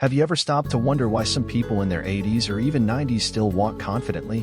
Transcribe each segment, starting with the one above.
Have you ever stopped to wonder why some people in their 80s or even 90s still walk confidently,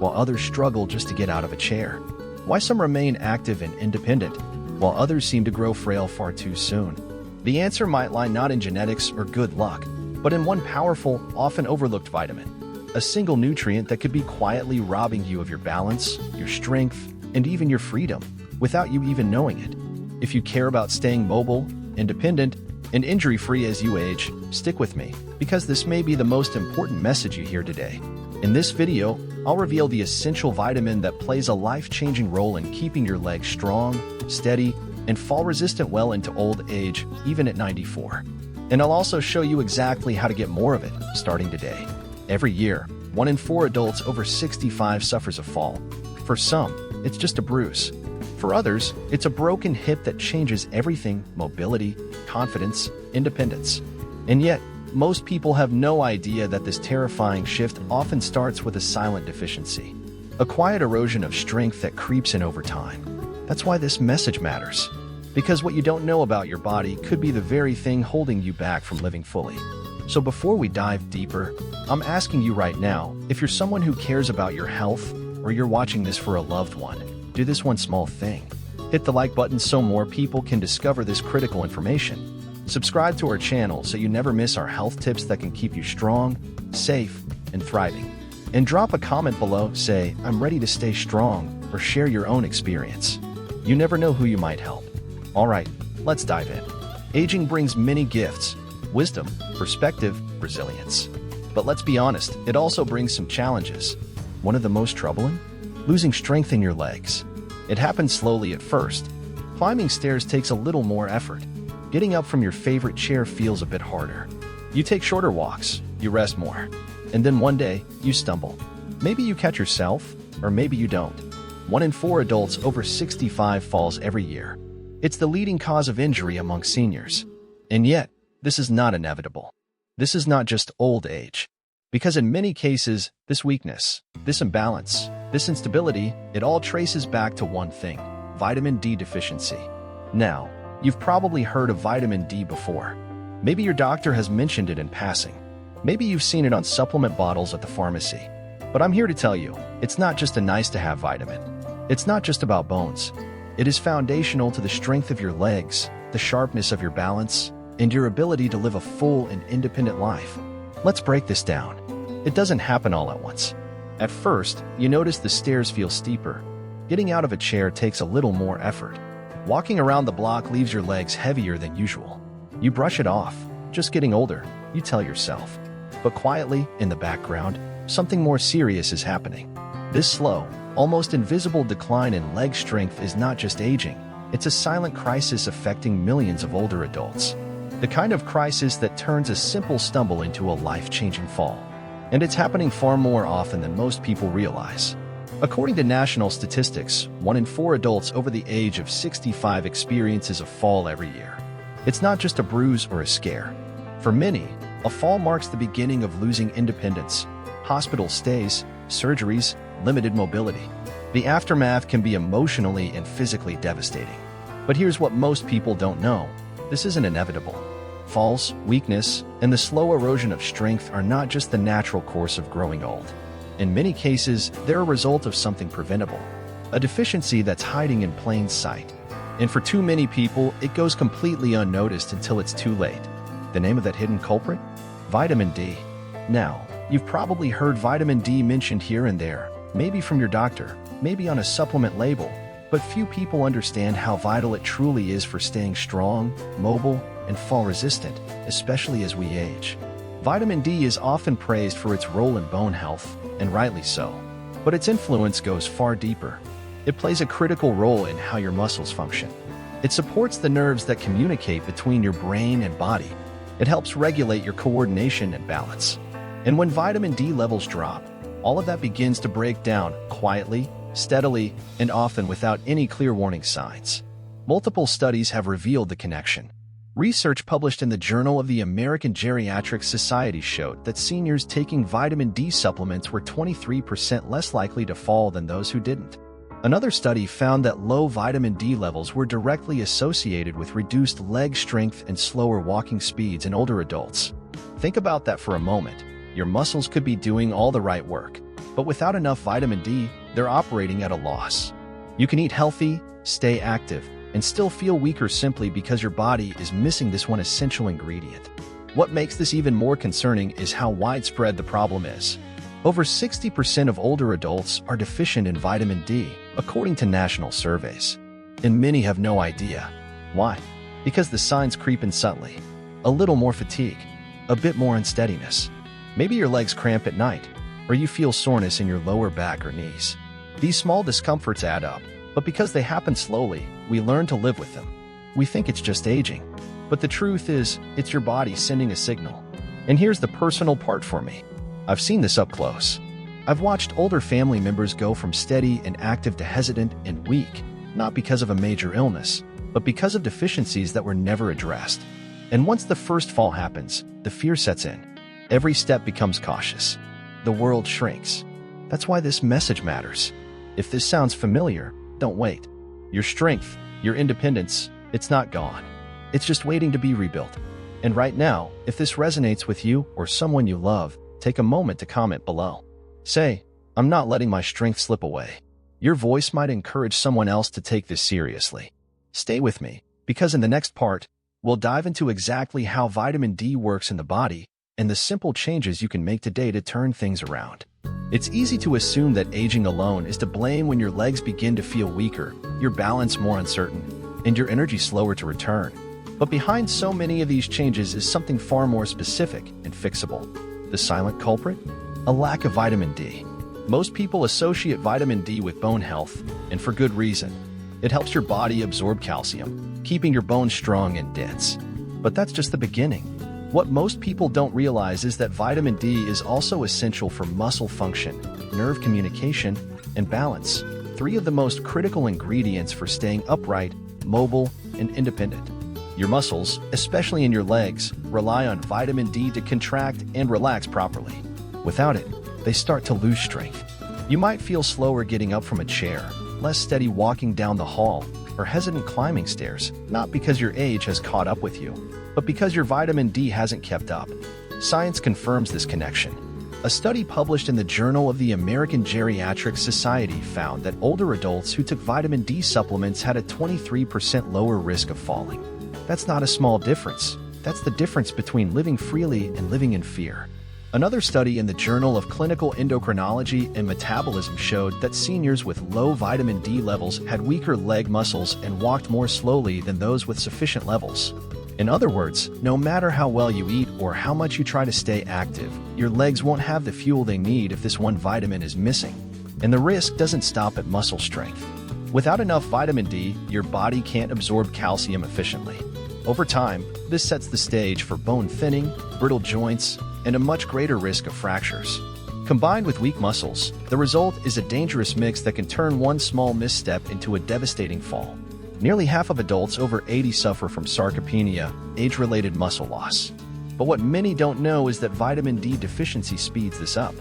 while others struggle just to get out of a chair? Why some remain active and independent, while others seem to grow frail far too soon? The answer might lie not in genetics or good luck, but in one powerful, often overlooked vitamin. A single nutrient that could be quietly robbing you of your balance, your strength, and even your freedom, without you even knowing it. If you care about staying mobile, independent, and injury-free as you age, stick with me, because this may be the most important message you hear today. In this video, I'll reveal the essential vitamin that plays a life-changing role in keeping your legs strong, steady, and fall-resistant well into old age, even at 94. And I'll also show you exactly how to get more of it, starting today. Every year, 1 in 4 adults over 65 suffers a fall. For some, it's just a bruise. For others, it's a broken hip that changes everything: mobility, confidence, independence. And yet, most people have no idea that this terrifying shift often starts with a silent deficiency, a quiet erosion of strength that creeps in over time. That's why this message matters, because what you don't know about your body could be the very thing holding you back from living fully. So before we dive deeper, I'm asking you right now, if you're someone who cares about your health, or you're watching this for a loved one, do this one small thing. Hit the like button so more people can discover this critical information. Subscribe to our channel so you never miss our health tips that can keep you strong, safe, and thriving. And drop a comment below, say, "I'm ready to stay strong," or share your own experience. You never know who you might help. Alright, let's dive in. Aging brings many gifts: wisdom, perspective, resilience. But let's be honest, it also brings some challenges. One of the most troubling? Losing strength in your legs. It happens slowly at first. Climbing stairs takes a little more effort. Getting up from your favorite chair feels a bit harder. You take shorter walks, you rest more. And then one day, you stumble. Maybe you catch yourself, or maybe you don't. 1 in 4 adults over 65 falls every year. It's the leading cause of injury among seniors. And yet, this is not inevitable. This is not just old age. Because in many cases, this weakness, this imbalance, this instability, it all traces back to one thing: vitamin D deficiency. Now, you've probably heard of vitamin D before. Maybe your doctor has mentioned it in passing. Maybe you've seen it on supplement bottles at the pharmacy. But I'm here to tell you, it's not just a nice-to-have vitamin. It's not just about bones. It is foundational to the strength of your legs, the sharpness of your balance, and your ability to live a full and independent life. Let's break this down. It doesn't happen all at once. At first, you notice the stairs feel steeper. Getting out of a chair takes a little more effort. Walking around the block leaves your legs heavier than usual. You brush it off. Just getting older, you tell yourself. But quietly, in the background, something more serious is happening. This slow, almost invisible decline in leg strength is not just aging. It's a silent crisis affecting millions of older adults. The kind of crisis that turns a simple stumble into a life-changing fall. And it's happening far more often than most people realize. According to national statistics, 1 in 4 adults over the age of 65 experiences a fall every year. It's not just a bruise or a scare. For many, a fall marks the beginning of losing independence, hospital stays, surgeries, limited mobility. The aftermath can be emotionally and physically devastating. But here's what most people don't know: this isn't inevitable. Falls, weakness, and the slow erosion of strength are not just the natural course of growing old. In many cases, they're a result of something preventable, a deficiency that's hiding in plain sight. And for too many people, it goes completely unnoticed until it's too late. The name of that hidden culprit? Vitamin D. Now, you've probably heard vitamin D mentioned here and there, maybe from your doctor, maybe on a supplement label, but few people understand how vital it truly is for staying strong, mobile, and fall-resistant, especially as we age. Vitamin D is often praised for its role in bone health, and rightly so. But its influence goes far deeper. It plays a critical role in how your muscles function. It supports the nerves that communicate between your brain and body. It helps regulate your coordination and balance. And when vitamin D levels drop, all of that begins to break down quietly, steadily, and often without any clear warning signs. Multiple studies have revealed the connection. Research published in the Journal of the American Geriatric Society showed that seniors taking vitamin D supplements were 23% less likely to fall than those who didn't. Another study found that low vitamin D levels were directly associated with reduced leg strength and slower walking speeds in older adults, Think about that for a moment. Your muscles could be doing all the right work, but without enough vitamin D, they're operating at a loss. You can eat healthy, stay active, and still feel weaker simply because your body is missing this one essential ingredient. What makes this even more concerning is how widespread the problem is. Over 60% of older adults are deficient in vitamin D, according to national surveys. And many have no idea. Why? Because the signs creep in subtly. A little more fatigue, a bit more unsteadiness. Maybe your legs cramp at night, or you feel soreness in your lower back or knees. These small discomforts add up, but because they happen slowly, we learn to live with them. We think it's just aging, but the truth is, it's your body sending a signal. And here's the personal part for me. I've seen this up close. I've watched older family members go from steady and active to hesitant and weak, not because of a major illness, but because of deficiencies that were never addressed. And once the first fall happens, the fear sets in. Every step becomes cautious. The world shrinks. That's why this message matters. If this sounds familiar, don't wait. Your strength, your independence, it's not gone. It's just waiting to be rebuilt. And right now, if this resonates with you or someone you love, take a moment to comment below. Say, I'm not letting my strength slip away. Your voice might encourage someone else to take this seriously. Stay with me, because in the next part, we'll dive into exactly how vitamin D works in the body and the simple changes you can make today to turn things around. It's easy to assume that aging alone is to blame when your legs begin to feel weaker, your balance more uncertain, and your energy slower to return. But behind so many of these changes is something far more specific and fixable. The silent culprit? A lack of vitamin D. Most people associate vitamin D with bone health, and for good reason. It helps your body absorb calcium, keeping your bones strong and dense. But that's just the beginning. What most people don't realize is that vitamin D is also essential for muscle function, nerve communication, and balance, three of the most critical ingredients for staying upright, mobile, and independent. Your muscles, especially in your legs, rely on vitamin D to contract and relax properly. Without it, they start to lose strength. You might feel slower getting up from a chair, less steady walking down the hall, or hesitant climbing stairs, not because your age has caught up with you, but because your vitamin D hasn't kept up. Science confirms this connection. A study published in the Journal of the American Geriatric Society found that older adults who took vitamin D supplements had a 23% lower risk of falling. That's not a small difference. That's the difference between living freely and living in fear. Another study in the Journal of Clinical Endocrinology and Metabolism showed that seniors with low vitamin D levels had weaker leg muscles and walked more slowly than those with sufficient levels. In other words, no matter how well you eat or how much you try to stay active, your legs won't have the fuel they need if this one vitamin is missing. And the risk doesn't stop at muscle strength. Without enough vitamin D, your body can't absorb calcium efficiently. Over time, this sets the stage for bone thinning, brittle joints, and a much greater risk of fractures. Combined with weak muscles, the result is a dangerous mix that can turn one small misstep into a devastating fall. Nearly half of adults over 80 suffer from sarcopenia, age-related muscle loss. But what many don't know is that vitamin D deficiency speeds this up.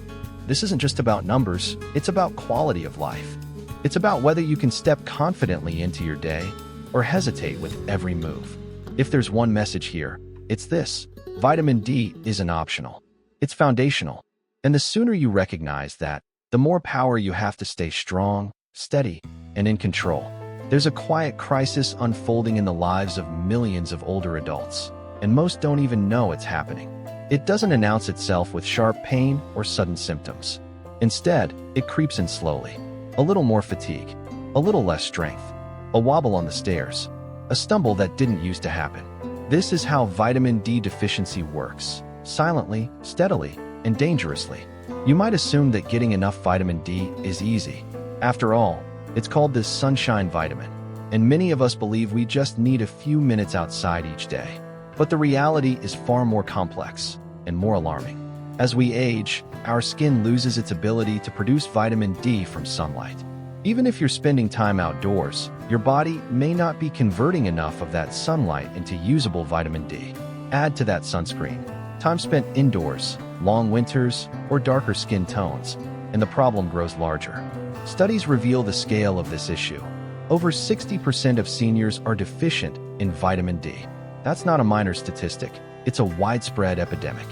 This isn't just about numbers, it's about quality of life. It's about whether you can step confidently into your day or hesitate with every move. If there's one message here, it's this: vitamin D isn't optional. It's foundational. And the sooner you recognize that, the more power you have to stay strong, steady, and in control. There's a quiet crisis unfolding in the lives of millions of older adults, and most don't even know it's happening. It doesn't announce itself with sharp pain or sudden symptoms. Instead, it creeps in slowly. A little more fatigue, a little less strength, a wobble on the stairs, a stumble that didn't used to happen. This is how vitamin D deficiency works: silently, steadily, and dangerously. You might assume that getting enough vitamin D is easy. After all, it's called this sunshine vitamin, and many of us believe we just need a few minutes outside each day. But the reality is far more complex and more alarming. As we age, our skin loses its ability to produce vitamin D from sunlight. Even if you're spending time outdoors, your body may not be converting enough of that sunlight into usable vitamin D. Add to that sunscreen, time spent indoors, long winters, or darker skin tones, and the problem grows larger. Studies reveal the scale of this issue. Over 60% of seniors are deficient in vitamin D. That's not a minor statistic. It's a widespread epidemic,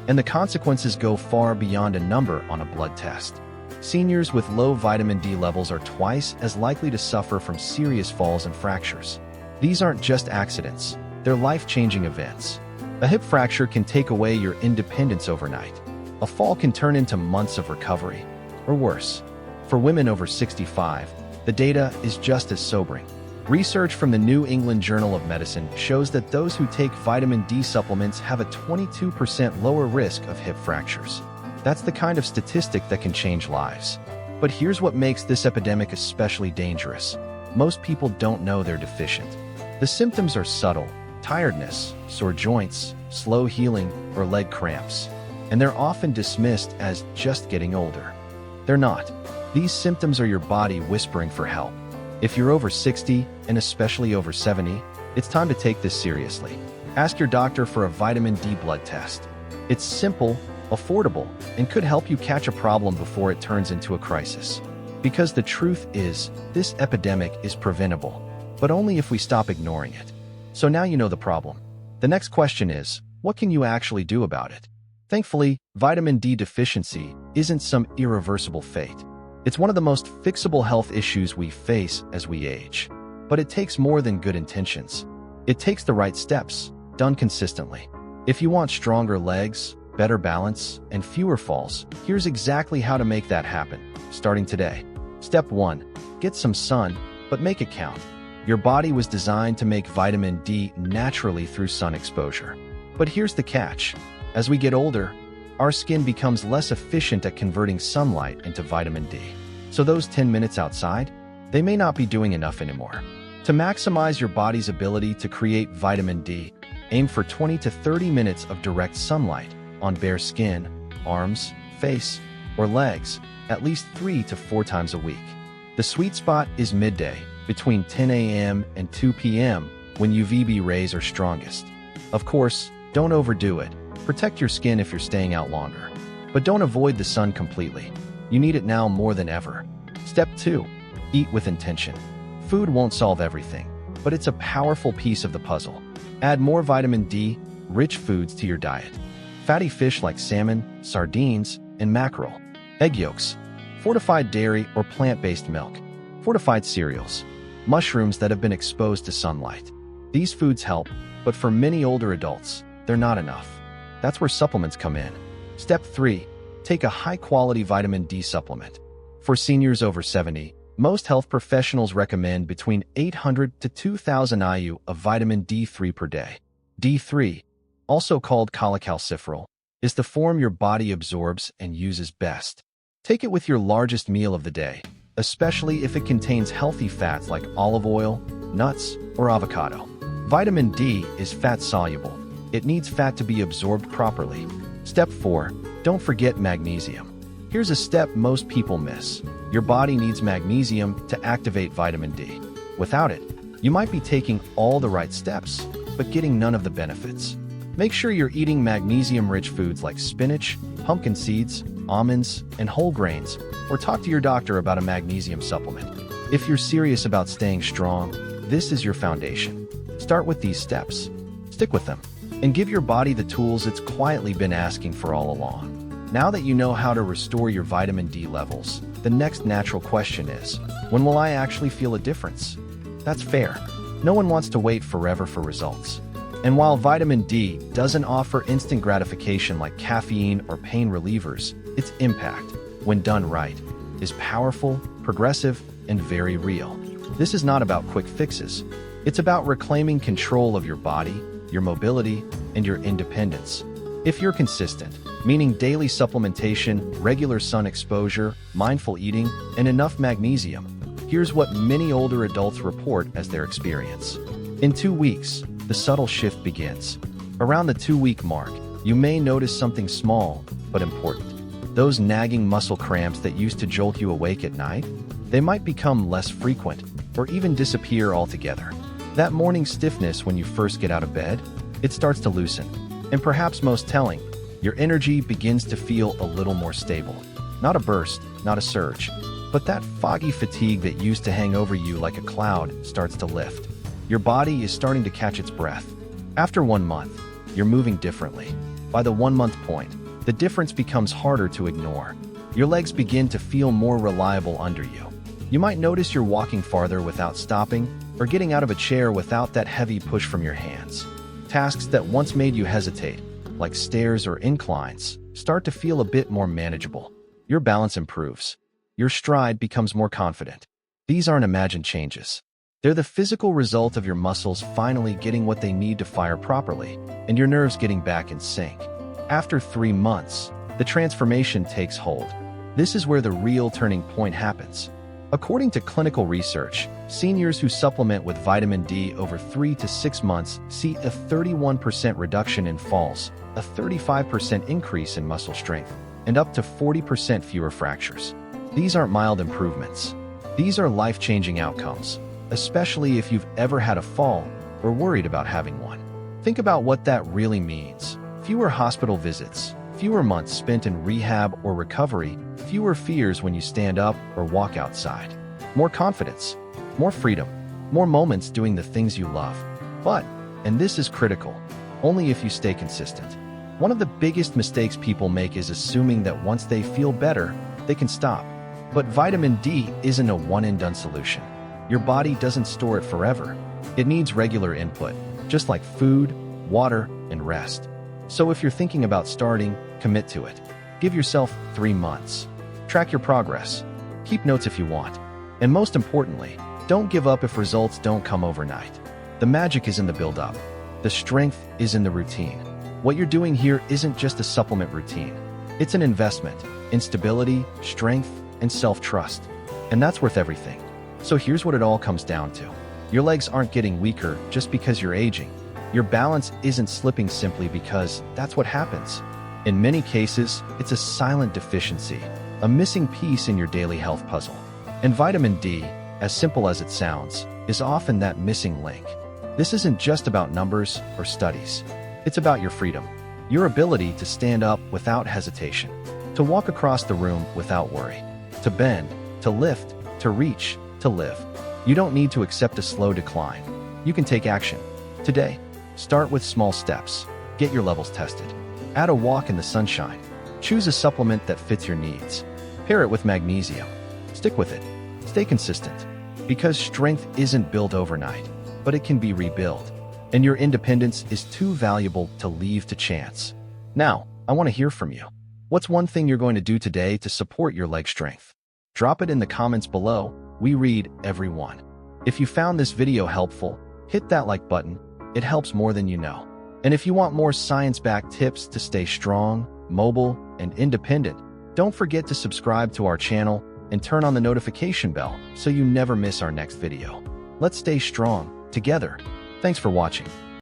and the consequences go far beyond a number on a blood test. Seniors with low vitamin D levels are twice as likely to suffer from serious falls and fractures. These aren't just accidents, they're life-changing events. A hip fracture can take away your independence overnight. A fall can turn into months of recovery, or worse. For women over 65, the data is just as sobering. Research from the New England Journal of Medicine shows that those who take vitamin D supplements have a 22% lower risk of hip fractures. That's the kind of statistic that can change lives. But here's what makes this epidemic especially dangerous. Most people don't know they're deficient. The symptoms are subtle: tiredness, sore joints, slow healing, or leg cramps. And they're often dismissed as just getting older. They're not. These symptoms are your body whispering for help. If you're over 60, and especially over 70, it's time to take this seriously. Ask your doctor for a vitamin D blood test. It's simple, affordable, and could help you catch a problem before it turns into a crisis. Because the truth is, this epidemic is preventable, but only if we stop ignoring it. So now you know the problem. The next question is, what can you actually do about it? Thankfully, vitamin D deficiency isn't some irreversible fate. It's one of the most fixable health issues we face as we age. But it takes more than good intentions. It takes the right steps, done consistently. If you want stronger legs, better balance, and fewer falls, here's exactly how to make that happen, starting today. Step 1. Get some sun, but make it count. Your body was designed to make vitamin D naturally through sun exposure. But here's the catch. As we get older, our skin becomes less efficient at converting sunlight into vitamin D. So those 10 minutes outside, they may not be doing enough anymore. To maximize your body's ability to create vitamin D, aim for 20 to 30 minutes of direct sunlight on bare skin, arms, face, or legs, at least 3 to 4 times a week. The sweet spot is midday, between 10 a.m. and 2 p.m., when UVB rays are strongest. Of course, don't overdo it. Protect your skin if you're staying out longer. But don't avoid the sun completely. You need it now more than ever. Step 2. Eat with intention. Food won't solve everything, but it's a powerful piece of the puzzle. Add more vitamin D-rich foods to your diet. Fatty fish like salmon, sardines, and mackerel. Egg yolks. Fortified dairy or plant-based milk. Fortified cereals. Mushrooms that have been exposed to sunlight. These foods help, but for many older adults, they're not enough. That's where supplements come in. Step 3. Take a high-quality vitamin D supplement. For seniors over 70, most health professionals recommend between 800 to 2,000 IU of vitamin D3 per day. D3, also called cholecalciferol, is the form your body absorbs and uses best. Take it with your largest meal of the day, especially if it contains healthy fats like olive oil, nuts, or avocado. Vitamin D is fat-soluble. It needs fat to be absorbed properly. Step 4. Don't forget magnesium. Here's a step most people miss. Your body needs magnesium to activate vitamin D. Without it, you might be taking all the right steps, but getting none of the benefits. Make sure you're eating magnesium-rich foods like spinach, pumpkin seeds, almonds, and whole grains, or talk to your doctor about a magnesium supplement. If you're serious about staying strong, this is your foundation. Start with these steps. Stick with them. And give your body the tools it's quietly been asking for all along. Now that you know how to restore your vitamin D levels, the next natural question is, when will I actually feel a difference? That's fair. No one wants to wait forever for results. And while vitamin D doesn't offer instant gratification like caffeine or pain relievers, its impact, when done right, is powerful, progressive, and very real. This is not about quick fixes. It's about reclaiming control of your body, your mobility, and your independence. If you're consistent, meaning daily supplementation, regular sun exposure, mindful eating, and enough magnesium, here's what many older adults report as their experience. In 2 weeks, the subtle shift begins. Around the 2-week mark, you may notice something small but important. Those nagging muscle cramps that used to jolt you awake at night, they might become less frequent or even disappear altogether. That morning stiffness when you first get out of bed, it starts to loosen. And perhaps most telling, your energy begins to feel a little more stable. Not a burst, not a surge, but that foggy fatigue that used to hang over you like a cloud starts to lift. Your body is starting to catch its breath. After 1 month, you're moving differently. By the 1-month point, the difference becomes harder to ignore. Your legs begin to feel more reliable under you. You might notice you're walking farther without stopping, or getting out of a chair without that heavy push from your hands. Tasks that once made you hesitate, like stairs or inclines, start to feel a bit more manageable. Your balance improves. Your stride becomes more confident. These aren't imagined changes. They're the physical result of your muscles finally getting what they need to fire properly, and your nerves getting back in sync. After 3 months, the transformation takes hold. This is where the real turning point happens. According to clinical research, seniors who supplement with vitamin D over 3 to 6 months see a 31% reduction in falls, a 35% increase in muscle strength, and up to 40% fewer fractures. These aren't mild improvements. These are life-changing outcomes, especially if you've ever had a fall or worried about having one. Think about what that really means. Fewer hospital visits, fewer months spent in rehab or recovery, fewer fears when you stand up or walk outside. More confidence, more freedom, more moments doing the things you love. But, and this is critical, only if you stay consistent. One of the biggest mistakes people make is assuming that once they feel better, they can stop. But vitamin D isn't a one-and-done solution. Your body doesn't store it forever. It needs regular input, just like food, water, and rest. So if you're thinking about starting, commit to it. Give yourself 3 months. Track your progress. Keep notes if you want. And most importantly, don't give up if results don't come overnight. The magic is in the build-up. The strength is in the routine. What you're doing here isn't just a supplement routine. It's an investment in stability, strength, and self-trust. And that's worth everything. So here's what it all comes down to. Your legs aren't getting weaker just because you're aging. Your balance isn't slipping simply because that's what happens. In many cases, it's a silent deficiency, a missing piece in your daily health puzzle. And vitamin D, as simple as it sounds, is often that missing link. This isn't just about numbers or studies. It's about your freedom, your ability to stand up without hesitation, to walk across the room without worry, to bend, to lift, to reach, to live. You don't need to accept a slow decline. You can take action. Today, start with small steps. Get your levels tested. Add a walk in the sunshine. Choose a supplement that fits your needs. Pair it with magnesium. Stick with it. Stay consistent. Because strength isn't built overnight, but it can be rebuilt. And your independence is too valuable to leave to chance. Now, I want to hear from you. What's one thing you're going to do today to support your leg strength? Drop it in the comments below. We read every one. If you found this video helpful, hit that like button. It helps more than you know. And if you want more science-backed tips to stay strong, mobile, and independent, don't forget to subscribe to our channel and turn on the notification bell so you never miss our next video. Let's stay strong, together. Thanks for watching.